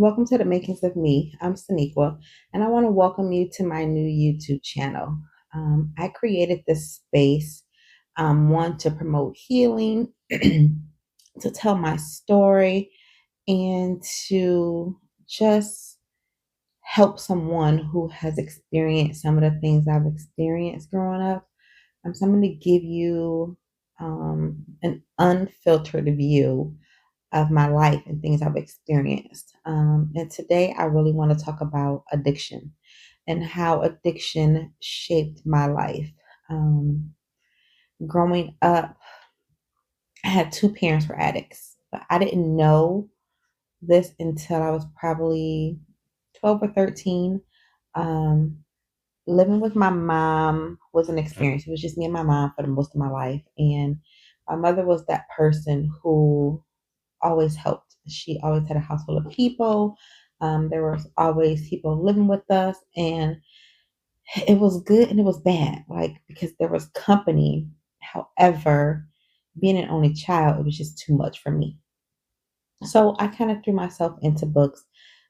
Welcome to the Makings of Me. I'm Saniqua, and I want to welcome you to my new YouTube channel. I created this space, one to promote healing, to tell my story, and to just help someone who has experienced some of the things I've experienced growing up. So I'm going to give you an unfiltered view of my life and things I've experienced. And today I really want to talk about addiction and how addiction shaped my life. Um, Growing up, I had two parents were addicts, but I didn't know this until I was probably 12 or 13. Um, Living with my mom was an experience. It was just me and my mom for the most of my life. And my mother was that person who always helped. She always had a house full of people. There was always people living with us, and it was good and it was bad, like because there was company. However, being an only child, it was just too much for me. So I kind of threw myself into books.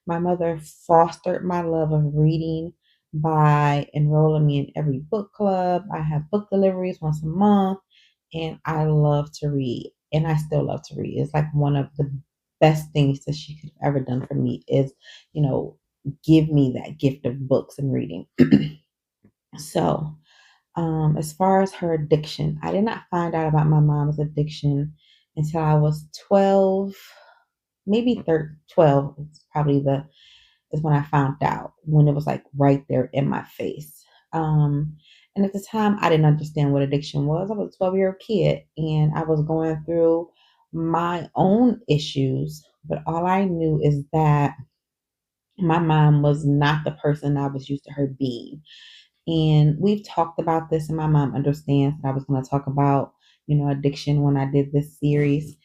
My mother fostered my love of reading by enrolling me in every book club. I have book deliveries once a month, and I love to read, and I still love to read. It's like one of the best things that she could have ever done for me is, you know, give me that gift of books and reading. So, as far as her addiction, I did not find out about my mom's addiction until I was 12, maybe 13, 12 is probably the is when I found out, when it was like right there in my face. And at the time, I didn't understand what addiction was. I was a 12-year-old kid and I was going through my own issues, but all I knew is that my mom was not the person I was used to her being. And we've talked about this, and my mom understands that I was going to talk about, addiction when I did this series.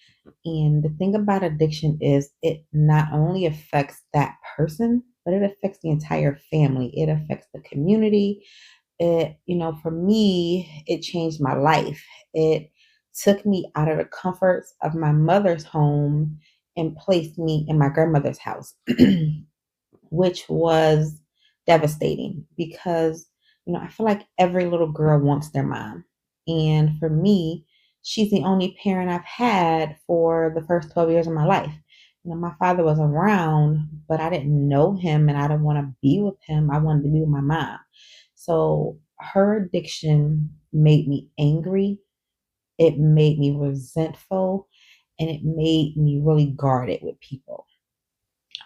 And the thing about addiction is it not only affects that person, but it affects the entire family. It affects the community. For me, it changed my life. It took me out of the comforts of my mother's home and placed me in my grandmother's house, which was devastating because, I feel like every little girl wants their mom. And for me, she's the only parent I've had for the first 12 years of my life. My father was around, but I didn't know him and I didn't want to be with him. I wanted to be with my mom. So her addiction made me angry. It made me resentful, and it made me really guarded with people.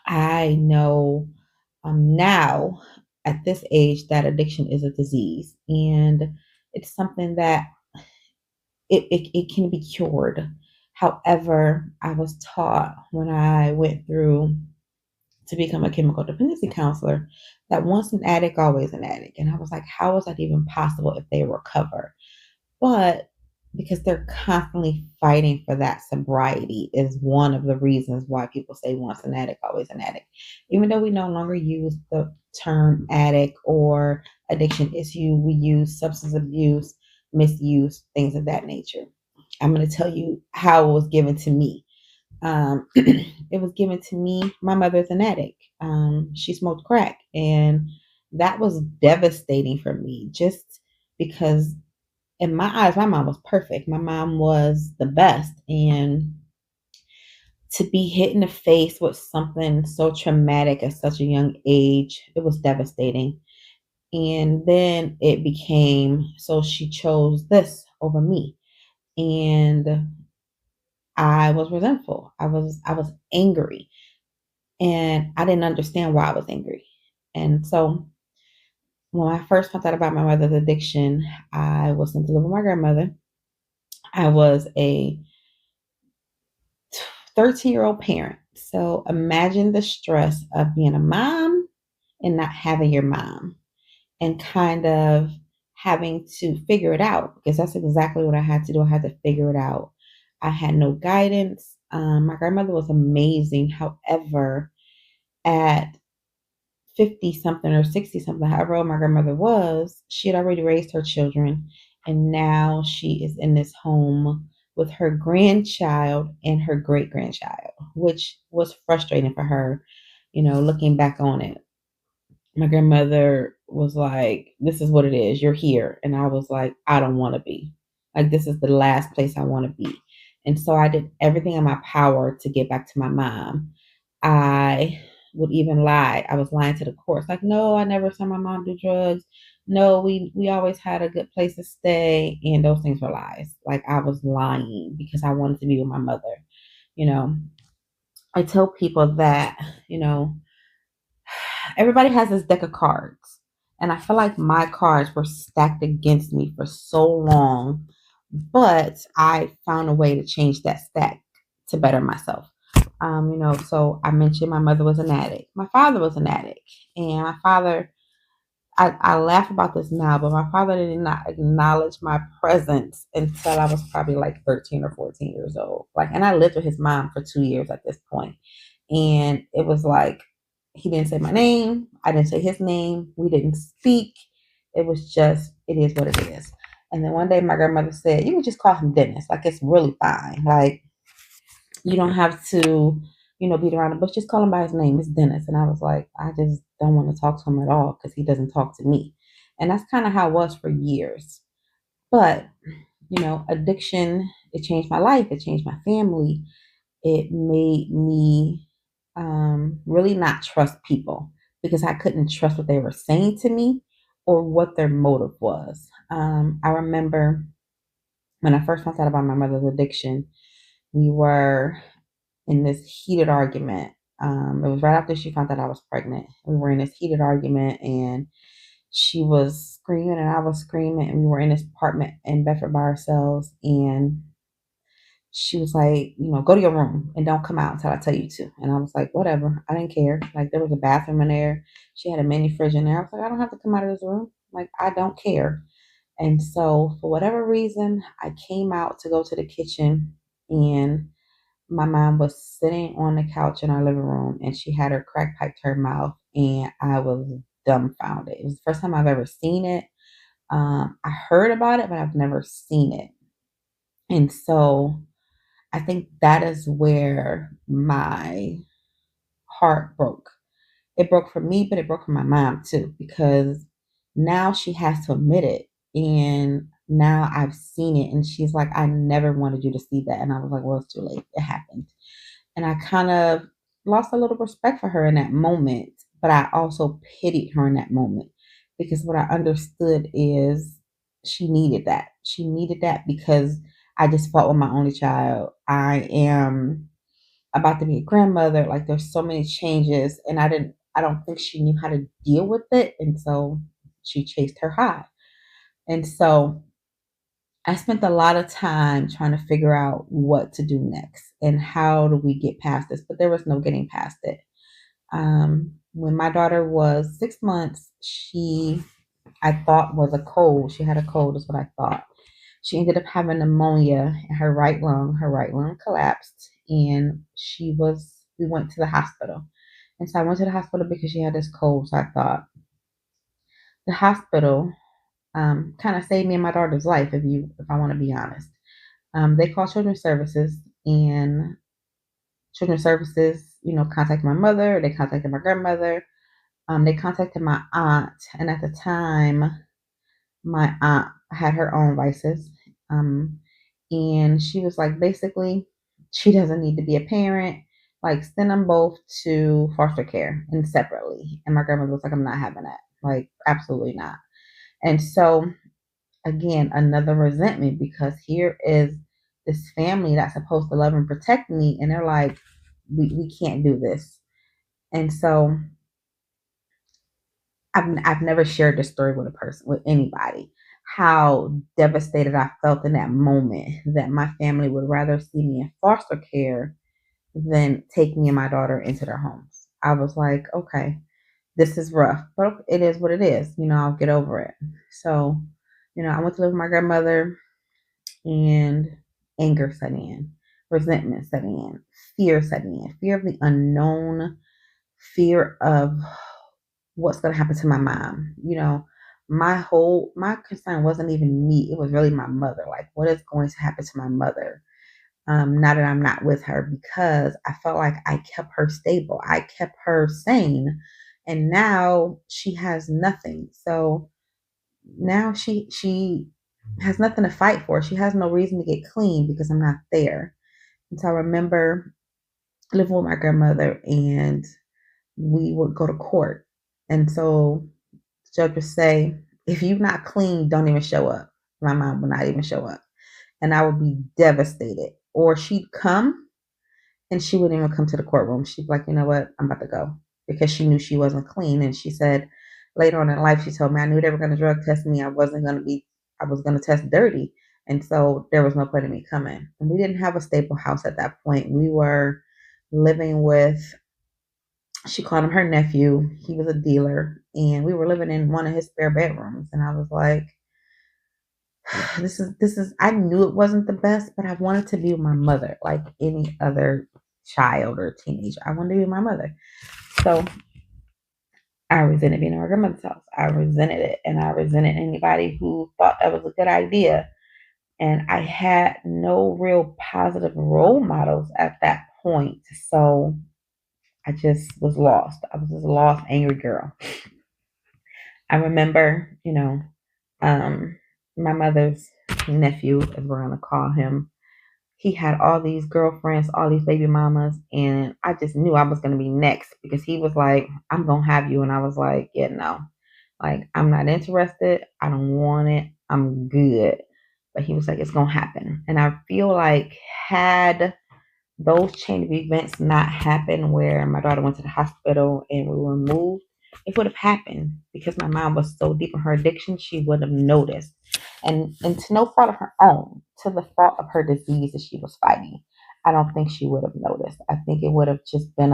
I know now at this age that addiction is a disease, and it's something that it can be cured. However, I was taught when I went through to become a chemical dependency counselor that once an addict, always an addict. And I was like, how is that even possible if they recover? But because they're constantly fighting for that sobriety is one of the reasons why people say once an addict, always an addict. Even though we no longer use the term addict or addiction issue, we use substance abuse, misuse, things of that nature. I'm going to tell you how it was given to me. It was given to me. My mother's an addict. She smoked crack, and that was devastating for me just because in my eyes, my mom was perfect. My mom was the best. And to be hit in the face with something so traumatic at such a young age, it was devastating. And then it became so she chose this over me. And I was resentful. I was angry. And I didn't understand why I was angry. And so when I first found out about my mother's addiction, I was sent to live with my grandmother. I was a 13-year-old parent. So imagine the stress of being a mom and not having your mom and kind of having to figure it out because that's exactly what I had to do. I had to figure it out. I had no guidance. My grandmother was amazing. However, at 50 something or 60 something, however old my grandmother was, she had already raised her children. And now she is in this home with her grandchild and her great grandchild, which was frustrating for her. looking back on it, my grandmother was like, "This is what it is. You're here." And I was like, "I don't want to be. Like, this is the last place I want to be." And so I did everything in my power to get back to my mom. I would even lie. I was lying to the courts, like, "No, I never saw my mom do drugs. No, we always had a good place to stay." And those things were lies. Like, I was lying because I wanted to be with my mother. You know, I tell people that, you know, everybody has this deck of cards. And I feel like my cards were stacked against me for so long, but I found a way to change that stack to better myself. So I mentioned my mother was an addict. My father was an addict. And my father, I laugh about this now, but my father did not acknowledge my presence until I was probably like 13 or 14 years old. Like, and I lived with his mom for 2 years at this point. And it was like, he didn't say my name. I didn't say his name. We didn't speak. It was just, it is what it is. And then one day my grandmother said, "You can just call him Dennis. Like, it's really fine. Like, you don't have to, beat around the bush. Just call him by his name. It's Dennis." And I was like, I just don't want to talk to him at all because he doesn't talk to me. And that's kind of how it was for years. But, addiction, it changed my life. It changed my family. It made me really not trust people because I couldn't trust what they were saying to me or what their motive was. I remember when I first found out about my mother's addiction, we were in this heated argument. It was right after she found out I was pregnant. We were in this heated argument, and she was screaming and I was screaming, and we were in this apartment in Bedford by ourselves. And she was like, "Go to your room and don't come out until I tell you to." And I was like, "Whatever." I didn't care. Like, there was a bathroom in there. She had a mini fridge in there. I was like, "I don't have to come out of this room. Like, I don't care." And so for whatever reason, I came out to go to the kitchen, and my mom was sitting on the couch in our living room, and she had her crack pipe to her mouth, and I was dumbfounded. It was the first time I've ever seen it. I heard about it, but I've never seen it. And so I think that is where my heart broke. It broke for me, but it broke for my mom too, because now she has to admit it. And now I've seen it. And she's like, "I never wanted you to see that." And I was like, "Well, it's too late. It happened." And I kind of lost a little respect for her in that moment, but I also pitied her in that moment because what I understood is she needed that. She needed that because I just fought with my only child. I am about to be a grandmother. Like, there's so many changes, and I don't think she knew how to deal with it. And so she chased her high. And so I spent a lot of time trying to figure out what to do next and how do we get past this, but there was no getting past it. When my daughter was 6 months, I thought was a cold. She had a cold, is what I thought. She ended up having pneumonia in her right lung. Her right lung collapsed, and we went to the hospital. And so I went to the hospital because she had this cold. So I thought the hospital kind of saved me and my daughter's life, if I want to be honest. They called Children's Services, and Children's Services, contacted my mother. They contacted my grandmother. They contacted my aunt, and at the time, my aunt had her own vices. Um, and she was like, basically, she doesn't need to be a parent. Like, send them both to foster care and separately. And my grandmother was like, "I'm not having that. Like, absolutely not." And so, again, another resentment because here is this family that's supposed to love and protect me, and they're like, we can't do this. And so I've never shared this story with a person, with anybody, how devastated I felt in that moment that my family would rather see me in foster care than take me and my daughter into their homes. I was like, okay, this is rough, but it is what it is. I'll get over it. So, I went to live with my grandmother, and anger set in, resentment set in, fear set in, fear of the unknown, fear of what's going to happen to my mom. My concern wasn't even me. It was really my mother. Like, what is going to happen to my mother? now that I'm not with her, because I felt like I kept her stable. I kept her sane. And now she has nothing. So now she has nothing to fight for. She has no reason to get clean because I'm not there. And so I remember living with my grandmother, and we would go to court. And so the judge would say, if you're not clean, don't even show up. My mom would not even show up. And I would be devastated. Or she'd come and she wouldn't even come to the courtroom. She'd be like, you know what, I'm about to go, because she knew she wasn't clean. And she said later on in life, she told me, I knew they were going to drug test me. I was going to test dirty. And so there was no point in me coming. And we didn't have a stable house at that point. We were living with, she called him her nephew. He was a dealer. And we were living in one of his spare bedrooms. And I was like, this is I knew it wasn't the best, but I wanted to be with my mother like any other child or teenager. I wanted to be with my mother. So I resented being in my grandmother's house. I resented it, and I resented anybody who thought that was a good idea. And I had no real positive role models at that point. So I just was lost. I was just a lost, angry girl. I remember, um, my mother's nephew, as we're gonna call him, he had all these girlfriends, all these baby mamas, and I just knew I was going to be next, because he was like, I'm going to have you. And I was like, yeah, no, like, I'm not interested. I don't want it. I'm good. But he was like, it's going to happen. And I feel like, had those chain of events not happened, where my daughter went to the hospital and we were moved, it would have happened, because my mom was so deep in her addiction, she would have noticed. And to no fault of her own, to the fault of her disease that she was fighting, I don't think she would have noticed. I think it would have just been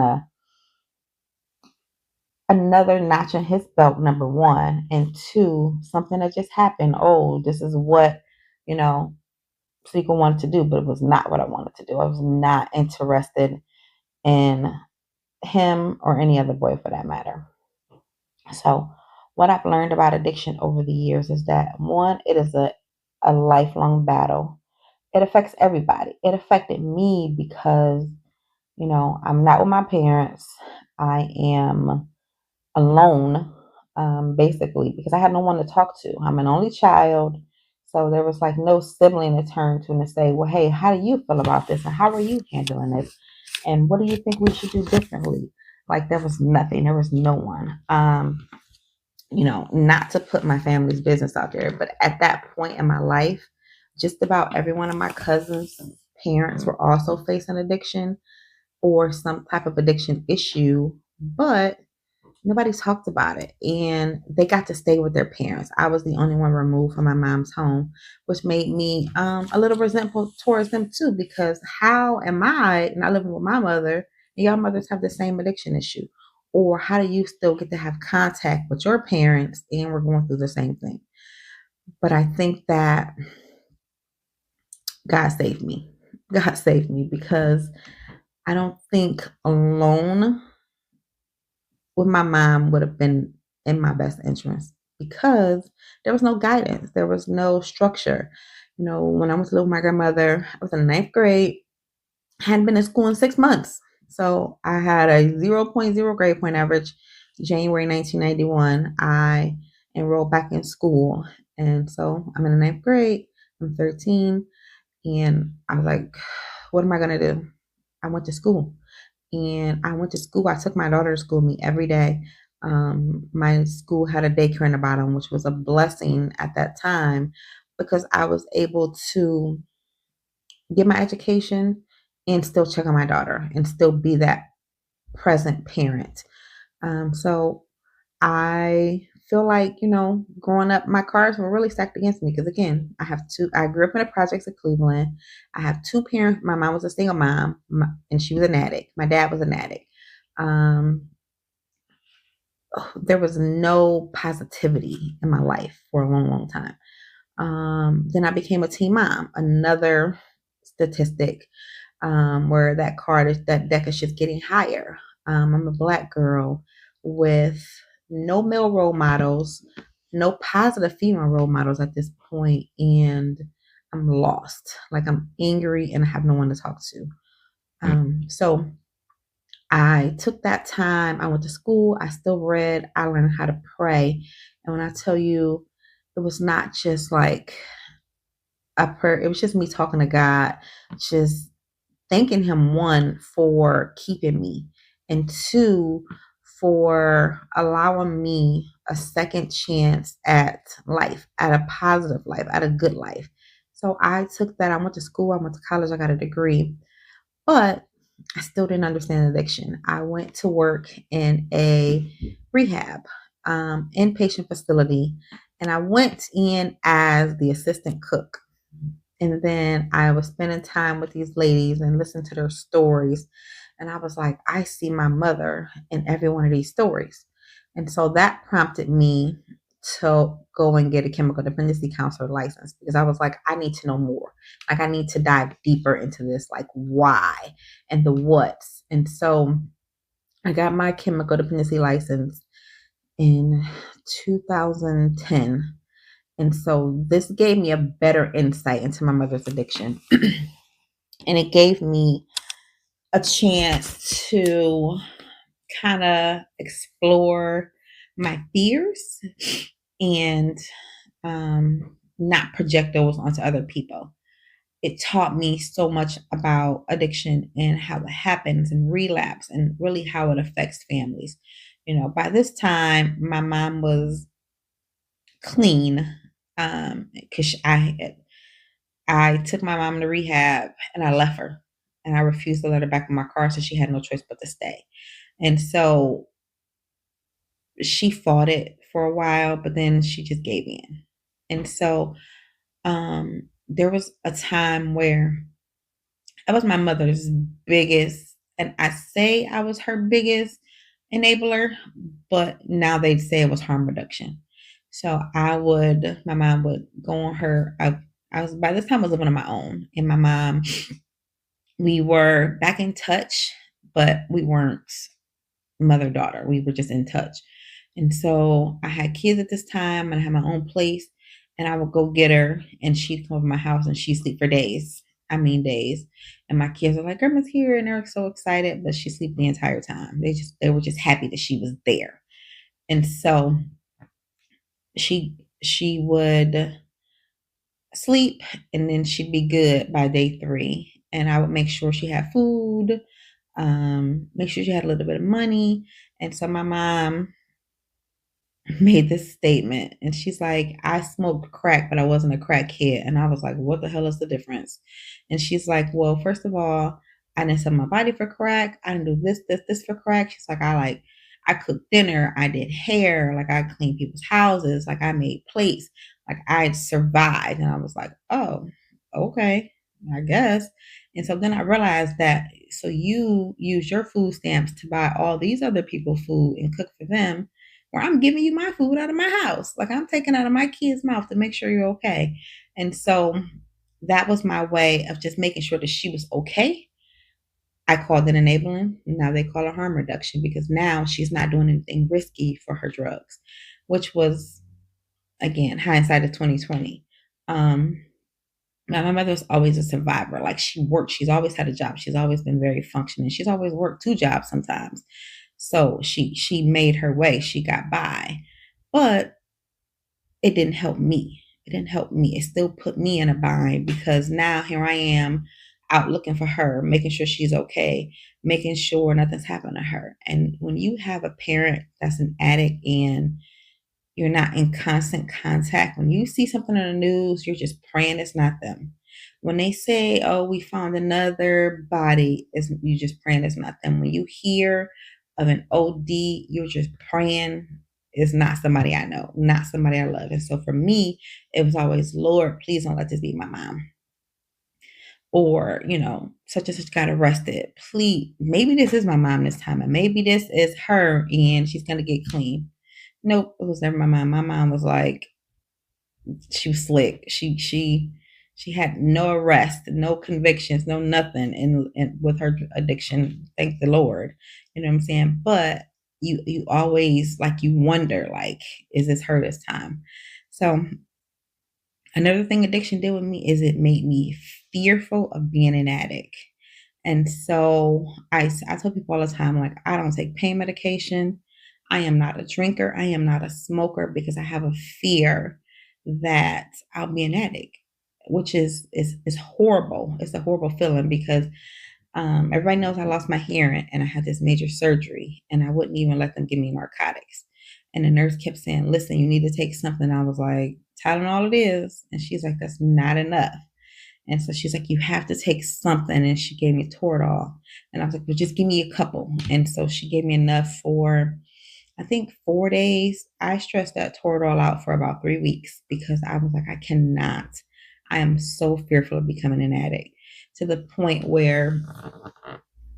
another notch in his belt, number one, and two, something that just happened. Oh, this is what, you know, Sequel wanted to do, but it was not what I wanted to do. I was not interested in him or any other boy for that matter. So, what I've learned about addiction over the years is that, one, it is a lifelong battle. It affects everybody. It affected me because, I'm not with my parents. I am alone, basically, because I had no one to talk to. I'm an only child. So there was like no sibling to turn to and to say, well, hey, how do you feel about this? And how are you handling this? And what do you think we should do differently? Like, there was nothing. There was no one. Not to put my family's business out there, but at that point in my life, just about every one of my cousins' parents were also facing addiction or some type of addiction issue, but nobody talked about it. And they got to stay with their parents. I was the only one removed from my mom's home, which made me a little resentful towards them too, because how am I not living with my mother and y'all mothers have the same addiction issue? Or how do you still get to have contact with your parents and we're going through the same thing? But I think that God saved me. God saved me, because I don't think alone with my mom would have been in my best interest, because there was no guidance, there was no structure. When I was little, my grandmother, I was in the ninth grade, hadn't been in school in 6 months. So I had a zero point 0 grade point average. January 1991, I enrolled back in school. And so I'm in the ninth grade, I'm 13, and I was like, what am I going to do? I went to school. And I went to school. I took my daughter to school with me every day. My school had a daycare in the bottom, which was a blessing at that time, because I was able to get my education and still check on my daughter and still be that present parent. So I feel like, growing up, my cards were really stacked against me, because again, I grew up in the projects of Cleveland. I have two parents. My mom was a single mom, and she was an addict. My dad was an addict. Um, there was no positivity in my life for a long, long time. Then I became a teen mom, another statistic, where that deck is just getting higher. I'm a Black girl with no male role models, no positive female role models at this point, and I'm lost, like I'm angry and I have no one to talk to. So I took that time. I went to school. I still read. I learned how to pray. And when I tell you, it was not just like a prayer, it was just me talking to God, just thanking Him, one, for keeping me, and two, for allowing me a second chance at life, at a positive life, at a good life. So I took that. I went to school. I went to college. I got a degree. But I still didn't understand addiction. I went to work in a rehab, inpatient facility, and I went in as the assistant cook. And then I was spending time with these ladies and listening to their stories. And I was like, I see my mother in every one of these stories. And so that prompted me to go and get a chemical dependency counselor license, because I was like, I need to know more. Like, I need to dive deeper into this, like why and the what's. And so I got my chemical dependency license in 2010. And so this gave me a better insight into my mother's addiction. And it gave me a chance to kind of explore my fears and not project those onto other people. It taught me so much about addiction and how it happens and relapse and really how it affects families. By this time, my mom was clean, because I took my mom to rehab and I left her, and I refused to let her back in my car, so she had no choice but to stay. And so she fought it for a while, but then she just gave in. And so there was a time where I was my mother's biggest, and I say I was her biggest enabler, but now they say it was harm reduction. So my mom would go on her, I was, by this time I was living on my own, and my mom, we were back in touch, but we weren't mother-daughter. We were just in touch. And so I had kids at this time and I had my own place, and I would go get her and she'd come over my house and she'd sleep for days. I mean days. And my kids were like, Grandma's here, and they're so excited, but she slept the entire time. They were just happy that she was there. And so she would sleep, and then she'd be good by day 3. And I would make sure she had food, make sure she had a little bit of money. And so my mom made this statement, and she's like, I smoked crack, but I wasn't a crack kid. And I was like, what the hell is the difference? And she's like, well, first of all, I didn't sell my body for crack. I didn't do this for crack. She's like, I cooked dinner, I did hair, like I cleaned people's houses, like I made plates, like I survived. And I was like, oh, okay, I guess. And so then I realized that, so you use your food stamps to buy all these other people's food and cook for them, where I'm giving you my food out of my house. Like I'm taking out of my kid's mouth to make sure you're okay. And so that was my way of just making sure that she was okay. I called it enabling. Now they call it harm reduction, because now she's not doing anything risky for her drugs, which was, again, hindsight of 2020. Now my mother was always a survivor. Like she worked, she's always had a job. She's always been very functioning. She's always worked 2 jobs sometimes. So she made her way. She got by. But it didn't help me. It didn't help me. It still put me in a bind, because now here I am out looking for her, making sure she's okay, making sure nothing's happened to her. And when you have a parent that's an addict and you're not in constant contact, when you see something on the news, you're just praying it's not them. When they say, oh, we found another body, you just praying it's not them. When you hear of an OD, you're just praying it's not somebody I know, not somebody I love. And so for me, it was always, Lord, please don't let this be my mom. Or, such and such got arrested. Please, maybe this is my mom this time, and maybe this is her and she's going to get clean. Nope, it was never my mom. My mom was like, she was slick. She had no arrest, no convictions, no nothing in with her addiction. Thank the Lord. You know what I'm saying? But you always, like, you wonder, like, is this her this time? So Another thing addiction did with me is it made me fearful of being an addict. And so I tell people all the time, like, I don't take pain medication. I am not a drinker. I am not a smoker because I have a fear that I'll be an addict, which is horrible. It's a horrible feeling because everybody knows I lost my hearing and I had this major surgery, and I wouldn't even let them give me narcotics. And the nurse kept saying, "Listen, you need to take something." I was like, "Tylenol it is." And she's like, "That's not enough." And so she's like, "You have to take something." And she gave me Toradol. And I was like, "Well, just give me a couple." And so she gave me enough for, I think, 4 days. I stressed that Toradol out for about 3 weeks because I was like, I cannot. I am so fearful of becoming an addict to the point where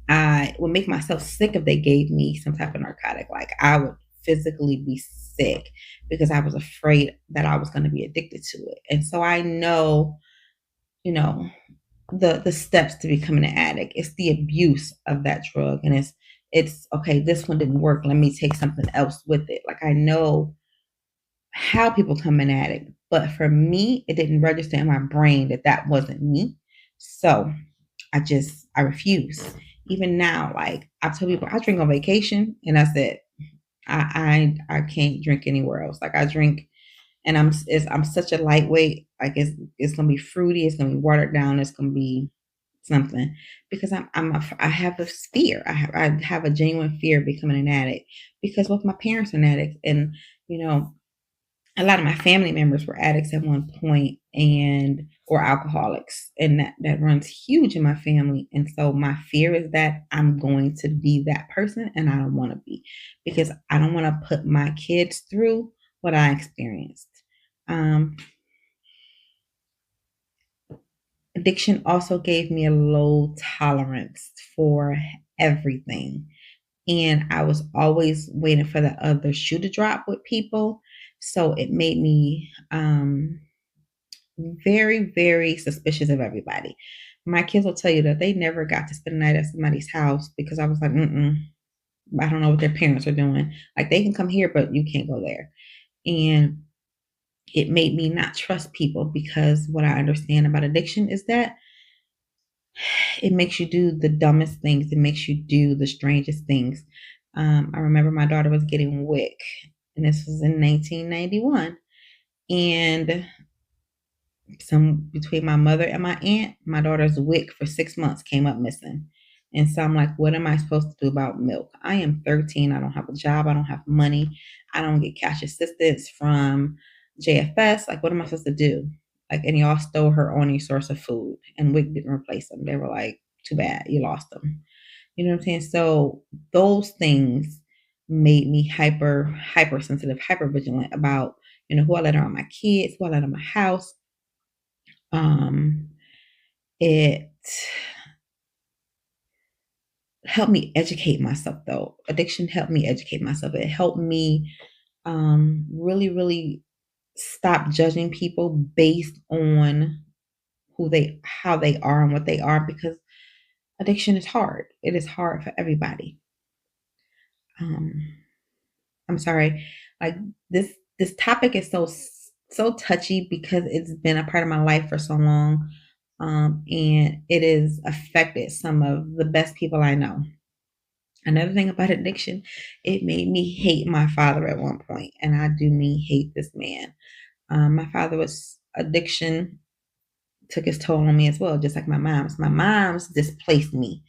I would make myself sick if they gave me some type of narcotic. Like I would physically be sick because I was afraid that I was going to be addicted to it. And so I know, you know, the steps to becoming an addict. It's the abuse of that drug, and it's okay. This one didn't work. Let me take something else with it. Like I know how people become an addict, but for me, it didn't register in my brain that that wasn't me. So I refuse. Even now, like I tell people, I drink on vacation, and that's it. I can't drink anywhere else. Like I drink, and I'm such a lightweight. Like it's gonna be fruity. It's gonna be watered down. It's gonna be something because I have a fear. I have a genuine fear of becoming an addict because both my parents are addicts, and you know a lot of my family members were addicts at one point and or alcoholics, and that runs huge in my family. And so my fear is that I'm going to be that person, and I don't want to be, because I don't want to put my kids through what I experienced. um, Addiction also gave me a low tolerance for everything, and I was always waiting for the other shoe to drop with people. So it made me very, very suspicious of everybody. My kids will tell you that they never got to spend the night at somebody's house because I was like, mm-mm, I don't know what their parents are doing. Like they can come here, but you can't go there. And it made me not trust people because what I understand about addiction is that it makes you do the dumbest things. It makes you do the strangest things. I remember my daughter was getting WIC, and this was in 1991. And some between my mother and my aunt, my daughter's WIC for 6 months came up missing. And so I'm like, what am I supposed to do about milk? I am 13. I don't have a job. I don't have money. I don't get cash assistance from JFS. Like, what am I supposed to do? Like, and y'all stole her only source of food, and WIC didn't replace them. They were like, too bad, you lost them. You know what I'm saying? So those things made me hypersensitive, hyper vigilant about, who I let around my kids, who I let in my house. Um, it helped me educate myself though. Addiction helped me educate myself. It helped me really, really stop judging people based on how they are and what they are, because addiction is hard. It is hard for everybody. Um, I'm sorry. Like this topic is so touchy because it's been a part of my life for so long. And it has affected some of the best people I know. Another thing about addiction, it made me hate my father at one point, and I do mean hate this man. My father was addiction took its toll on me as well, just like my mom's. My mom's displaced me,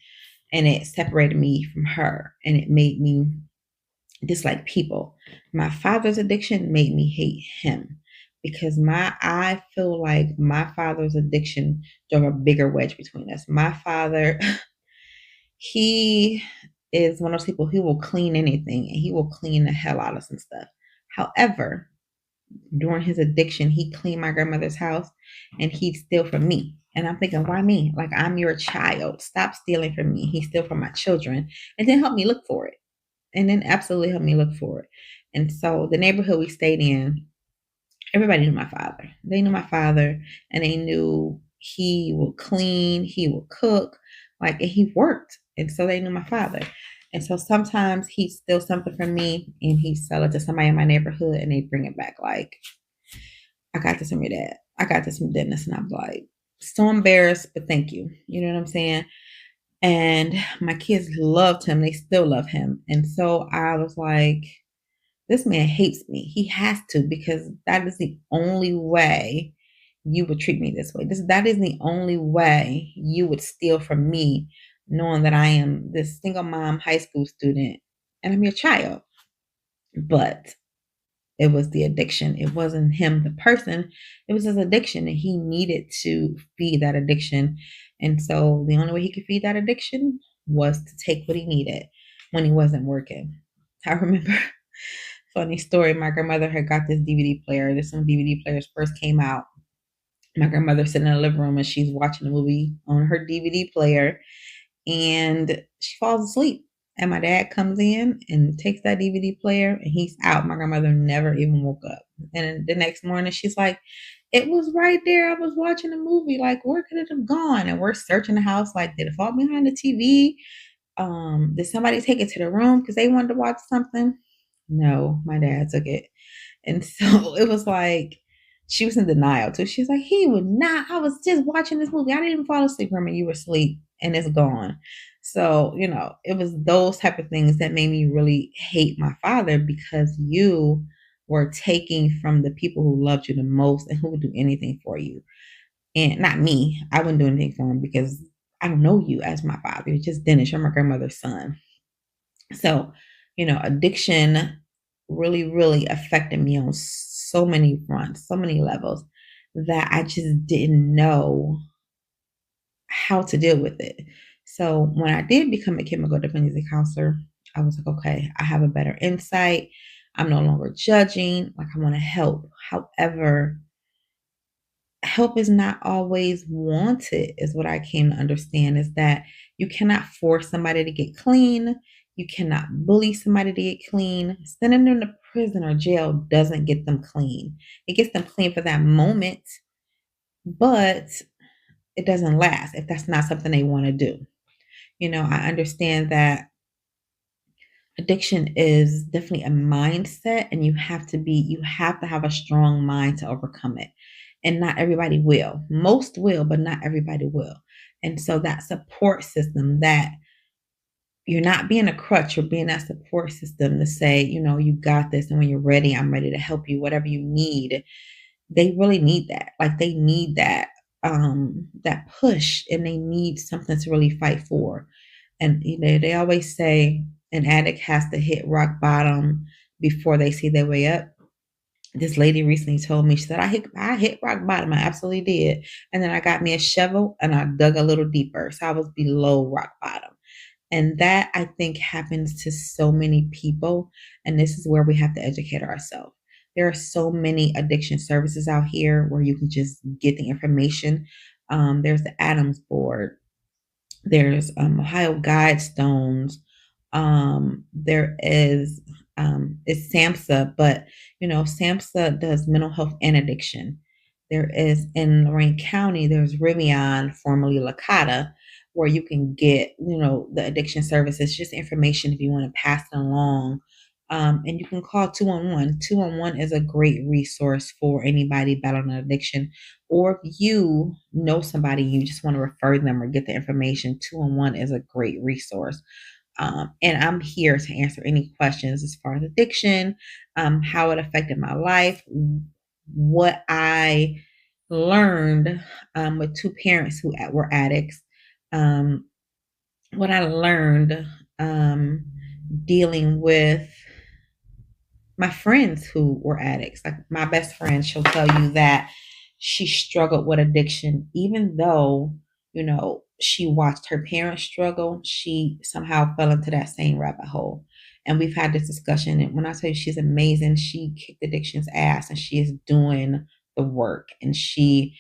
and it separated me from her, and it made me dislike people. My father's addiction made me hate him because I feel like my father's addiction drove a bigger wedge between us. My father, he is one of those people who will clean anything, and he will clean the hell out of some stuff. However, during his addiction, he cleaned my grandmother's house and he'd steal from me. And I'm thinking, why me? Like, I'm your child. Stop stealing from me. He steal from my children and then help me look for it. And then absolutely help me look for it. And so the neighborhood we stayed in, everybody knew my father. They knew my father, and they knew he would clean, he would cook, like, and he worked. And so they knew my father. And so sometimes he'd steal something from me and he'd sell it to somebody in my neighborhood, and they'd bring it back like, I got this from your dad. I got this from Dennis, and I was like, so embarrassed, but thank you. You know what I'm saying? And my kids loved him. They still love him. And so I was like, this man hates me. He has to, because that is the only way you would treat me this way. That is the only way you would steal from me, knowing that I am this single mom high school student and I'm your child. But it was the addiction. It wasn't him, the person. It was his addiction, and he needed to feed that addiction. And so the only way he could feed that addiction was to take what he needed when he wasn't working. I remember, funny story, my grandmother had got this DVD player. This when DVD players first came out. My grandmother sitting in the living room and she's watching a movie on her DVD player, and she falls asleep. And my dad comes in and takes that DVD player and he's out. My grandmother never even woke up. And the next morning, she's like, it was right there. I was watching a movie. Like, where could it have gone? And we're searching the house. Like, did it fall behind the TV? Did somebody take it to the room because they wanted to watch something? No, my dad took it. And so it was like, she was in denial too. She's like, he would not. I was just watching this movie. I didn't even fall asleep. Remember, you were asleep and it's gone. So, it was those type of things that made me really hate my father, because you were taking from the people who loved you the most and who would do anything for you. And not me. I wouldn't do anything for him because I don't know you as my father. You're just Dennis. You're my grandmother's son. So, addiction really, really affected me on so many fronts, so many levels, that I just didn't know how to deal with it. So when I did become a chemical dependency counselor, I was like, okay, I have a better insight. I'm no longer judging. Like, I want to help. However, help is not always wanted, is what I came to understand, is that you cannot force somebody to get clean. You cannot bully somebody to get clean. Sending them to prison or jail doesn't get them clean. It gets them clean for that moment, but it doesn't last if that's not something they want to do. I understand that addiction is definitely a mindset, and you have to have a strong mind to overcome it. And not everybody will. Most will, but not everybody will. And so that support system, that you're not being a crutch, you're being that support system to say, you got this, and when you're ready, I'm ready to help you, whatever you need. They really need that. Like, they need that push, and they need something to really fight for. And they always say an addict has to hit rock bottom before they see their way up. This lady recently told me, she said, I hit rock bottom. I absolutely did. And then I got me a shovel and I dug a little deeper. So I was below rock bottom. And that, I think, happens to so many people. And this is where we have to educate ourselves. There are so many addiction services out here where you can just get the information. There's the Adams Board. There's Ohio Guidestones. There is it's SAMHSA, but SAMHSA does mental health and addiction. There is, in Lorain County, there's Rivian, formerly Lakata, where you can get the addiction services, just information if you want to pass it along. And you can call 211. 211 is a great resource for anybody battling an addiction. Or if you know somebody, you just want to refer them or get the information, 211 is a great resource. And I'm here to answer any questions as far as addiction, how it affected my life, what I learned with two parents who were addicts, what I learned dealing with my friends who were addicts. Like, my best friend, she'll tell you that she struggled with addiction, even though, she watched her parents struggle. She somehow fell into that same rabbit hole. And we've had this discussion. And when I tell you she's amazing, she kicked addiction's ass and she is doing the work. And she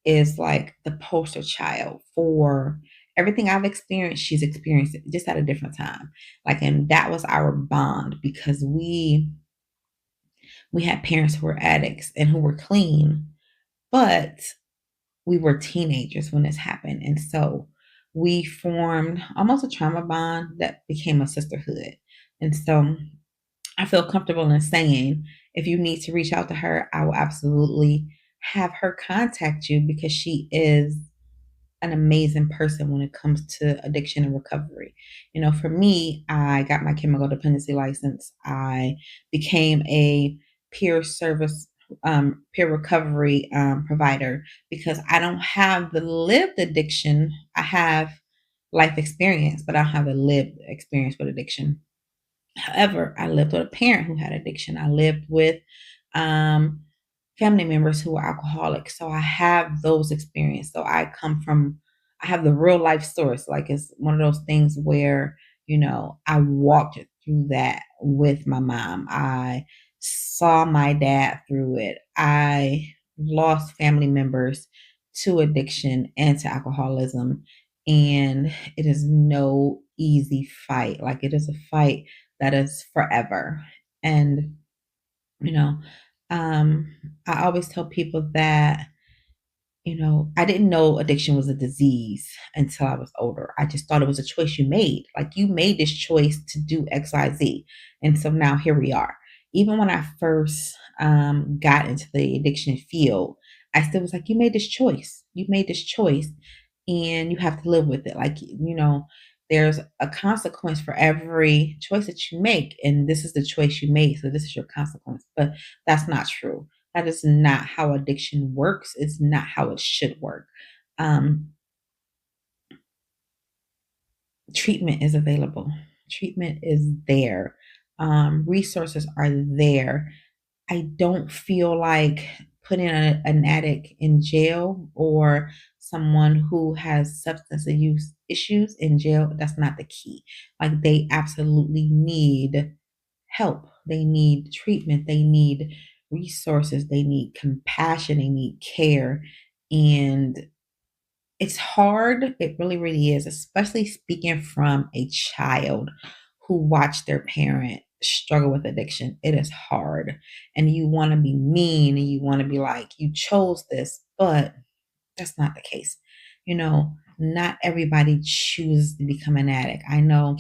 is like the poster child for everything I've experienced. She's experienced it just at a different time. Like, and that was our bond, because we had parents who were addicts and who were clean, but we were teenagers when this happened. And so we formed almost a trauma bond that became a sisterhood. And so I feel comfortable in saying, if you need to reach out to her, I will absolutely have her contact you because she is an amazing person when it comes to addiction and recovery. For me, I got my chemical dependency license. I became a peer service, peer recovery provider because I don't have the lived addiction. I have life experience, but I don't have a lived experience with addiction. However, I lived with a parent who had addiction. I lived with um, family members who are alcoholics. So I have those experiences. So I have the real life source. Like it's one of those things where, I walked through that with my mom. I saw my dad through it. I lost family members to addiction and to alcoholism. And it is no easy fight. Like it is a fight that is forever. And, you know, um, I always tell people that, I didn't know addiction was a disease until I was older. I just thought it was a choice you made. Like you made this choice to do XYZ. And so now here we are. Even when I first got into the addiction field, I still was like, you made this choice. You made this choice and you have to live with it. Like, there's a consequence for every choice that you make. And this is the choice you made. So this is your consequence. But that's not true. That is not how addiction works. It's not how it should work. Um, Treatment is available. Treatment is there. Resources are there. I don't feel like putting an addict in jail or someone who has substance abuse issues in jail. That's not the key. Like they absolutely need help. They need treatment. They need resources. They need compassion. They need care. And it's hard. It really, really is, especially speaking from a child who watched their parent struggle with addiction. It is hard. And you want to be mean and you want to be like, you chose this, but that's not the case. Not everybody chooses to become an addict. I know,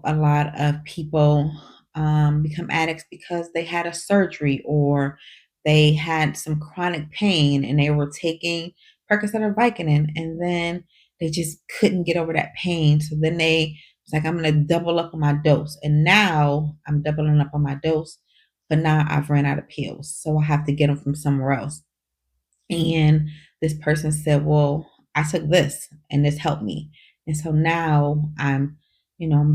a lot of people become addicts because they had a surgery or they had some chronic pain and they were taking Percocet or Vicodin and then they just couldn't get over that pain. So then they was like, I'm going to double up on my dose. And now I'm doubling up on my dose, but now I've ran out of pills. So I have to get them from somewhere else. And this person said, well, I took this and this helped me. And so now I'm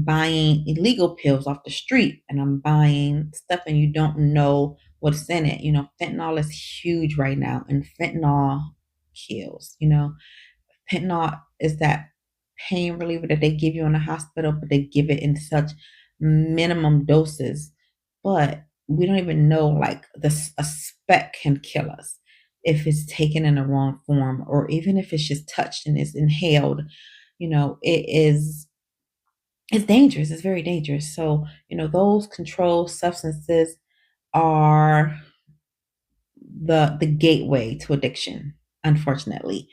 buying illegal pills off the street and I'm buying stuff and you don't know what's in it. Fentanyl is huge right now and fentanyl kills. Fentanyl is that pain reliever that they give you in the hospital, but they give it in such minimum doses. But we don't even know, like, a speck can kill us if it's taken in the wrong form, or even if it's just touched and it's inhaled. It's dangerous. It's very dangerous. So, those controlled substances are the gateway to addiction, unfortunately.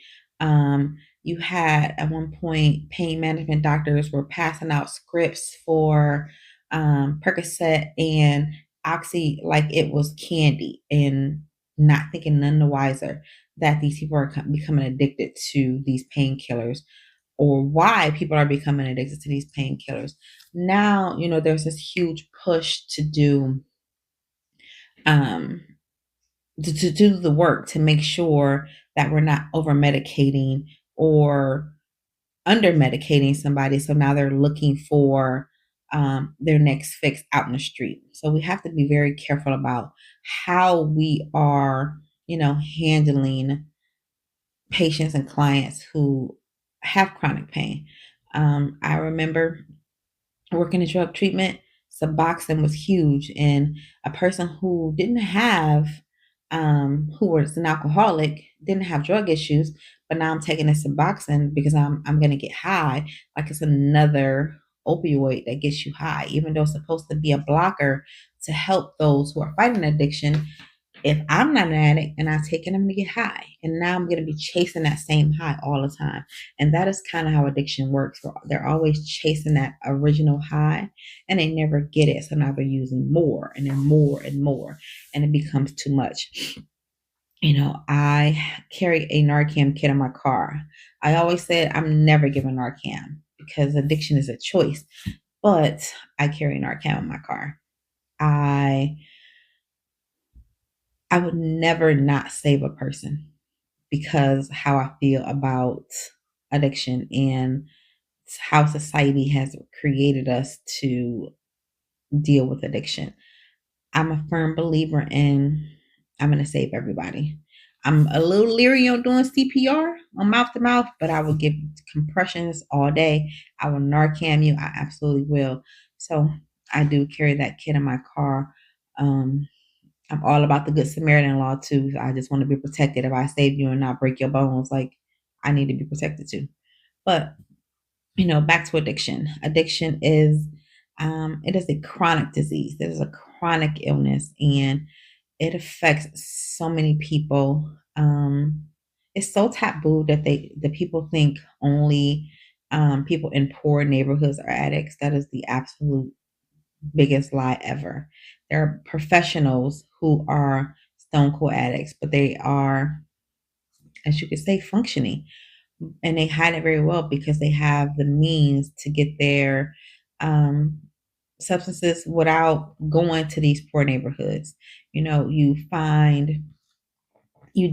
You had at one point pain management doctors were passing out scripts for Percocet and Oxy like it was candy and not thinking none the wiser that these people are becoming addicted to these painkillers or why people are becoming addicted to these painkillers. Now, there's this huge push to do um, to do the work to make sure that we're not over medicating or under medicating somebody. So now they're looking for their next fix out in the street. So we have to be very careful about how we are, handling patients and clients who have chronic pain. I remember working in drug treatment, Suboxone was huge. And a person who didn't have, who was an alcoholic, didn't have drug issues, but now I'm taking this Suboxone because I'm going to get high. Like it's another opioid that gets you high, even though it's supposed to be a blocker to help those who are fighting addiction. If I'm not an addict and I take it, I'm gonna get high. And now I'm gonna be chasing that same high all the time. And that is kind of how addiction works. They're always chasing that original high and they never get it. So now they're using more and then more and more, and it becomes too much. I carry a Narcan kit in my car. I always said I'm never giving Narcan because addiction is a choice, but I carry Narcan in my car. I I would never not save a person because how I feel about addiction and how society has created us to deal with addiction. I'm a firm believer in I'm going to save everybody. I'm a little leery on doing CPR on mouth to mouth, but I will give compressions all day. I will Narcan you. I absolutely will. So I do carry that kit in my car. Um, I'm all about the Good Samaritan law too. I just want to be protected. If I save you and not break your bones, like I need to be protected too. But back to addiction. Addiction is it is a chronic disease. It is a chronic illness, and it affects so many people. It's so taboo that the people think only people in poor neighborhoods are addicts. That is the absolute biggest lie ever. There are professionals who are stone cold addicts, but they are, as you could say, functioning, and they hide it very well because they have the means to get their um, substances without going to these poor neighborhoods. You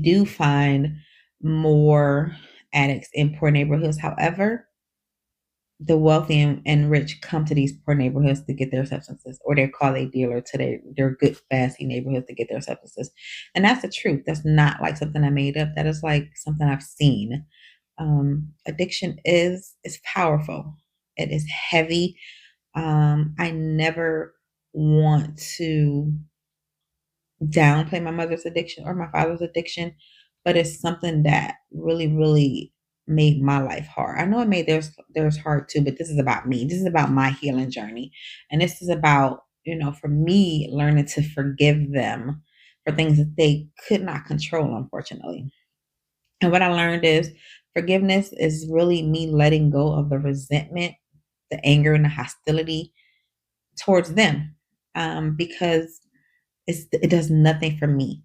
do find more addicts in poor neighborhoods. However, the wealthy and rich come to these poor neighborhoods to get their substances, or they call a dealer to their good, fancy neighborhoods to get their substances. And that's the truth. That's not like something I made up. That is like something I've seen. Addiction is powerful. It is heavy. I never want to downplay my mother's addiction or my father's addiction, but it's something that really, really made my life hard. I know it made theirs hard too, but this is about me. This is about my healing journey. And this is about, for me learning to forgive them for things that they could not control, unfortunately. And what I learned is forgiveness is really me letting go of the resentment, the anger, and the hostility towards them, because it does nothing for me.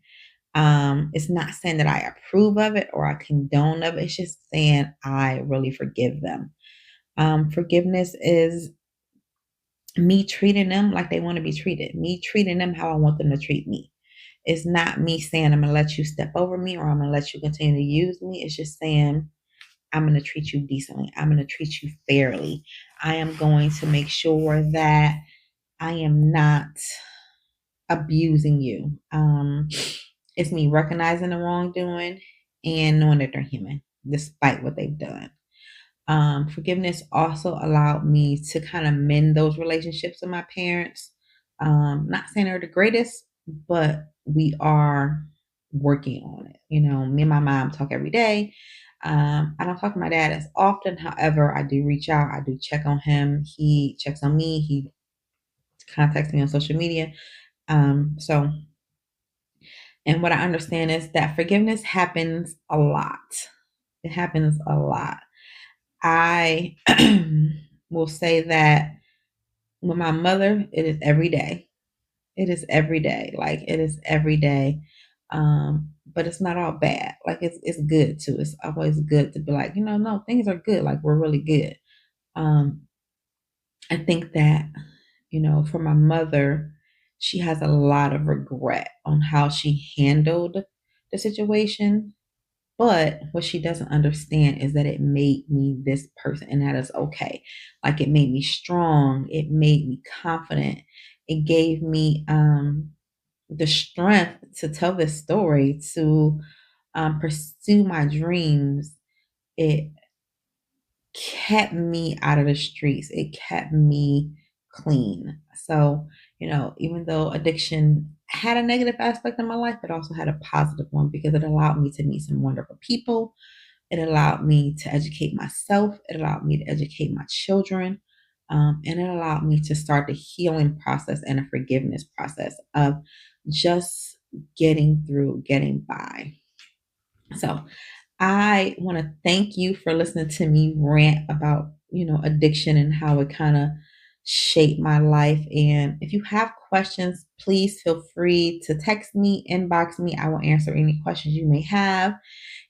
It's not saying that I approve of it or I condone of it. It's just saying I really forgive them. Forgiveness is me treating them like they want to be treated, me treating them how I want them to treat me. It's not me saying I'm going to let you step over me or I'm going to let you continue to use me. It's just saying I'm going to treat you decently. I'm going to treat you fairly. I am going to make sure that I am not abusing you. It's me recognizing the wrongdoing and knowing that they're human despite what they've done. Forgiveness also allowed me to kind of mend those relationships with my parents. Not saying they're the greatest, but we are working on it. Me and my mom talk every day. I don't talk to my dad as often. However, I do reach out. I do check on him. He checks on me. He contacts me on social media. So, and what I understand is that forgiveness happens a lot. It happens a lot. I will say that with my mother, it is every day. It is every day. Like it is every day. But it's not all bad. Like it's good too. It's always good to be like, no, things are good. Like we're really good. Um, I think that, for my mother, she has a lot of regret on how she handled the situation. But what she doesn't understand is that it made me this person, and that is okay. Like it made me strong. It made me confident. It gave me the strength to tell this story, to pursue my dreams. It kept me out of the streets. It kept me clean. So, even though addiction had a negative aspect in my life, it also had a positive one because it allowed me to meet some wonderful people. It allowed me to educate myself. It allowed me to educate my children. And it allowed me to start the healing process and a forgiveness process of just getting through, getting by. So I want to thank you for listening to me rant about, addiction and how it kind of shape my life. And if you have questions, please feel free to text me, inbox me. I will answer any questions you may have.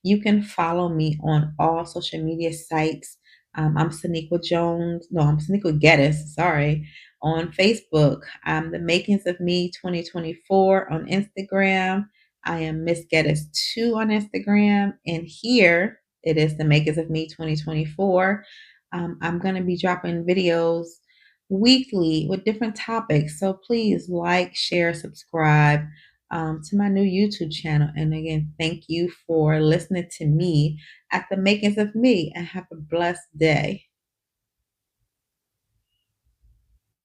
You can follow me on all social media sites. I'm Saniqua Jones. No, I'm Saniqua Geddes. Sorry. On Facebook, I'm The Makings of Me 2024 on Instagram. I am Miss Geddes 2 on Instagram. And here it is The Makings of Me 2024. I'm going to be dropping videos weekly with different topics. So please like, share, subscribe to my new YouTube channel. And again, thank you for listening to me at the makings of me, and have a blessed day.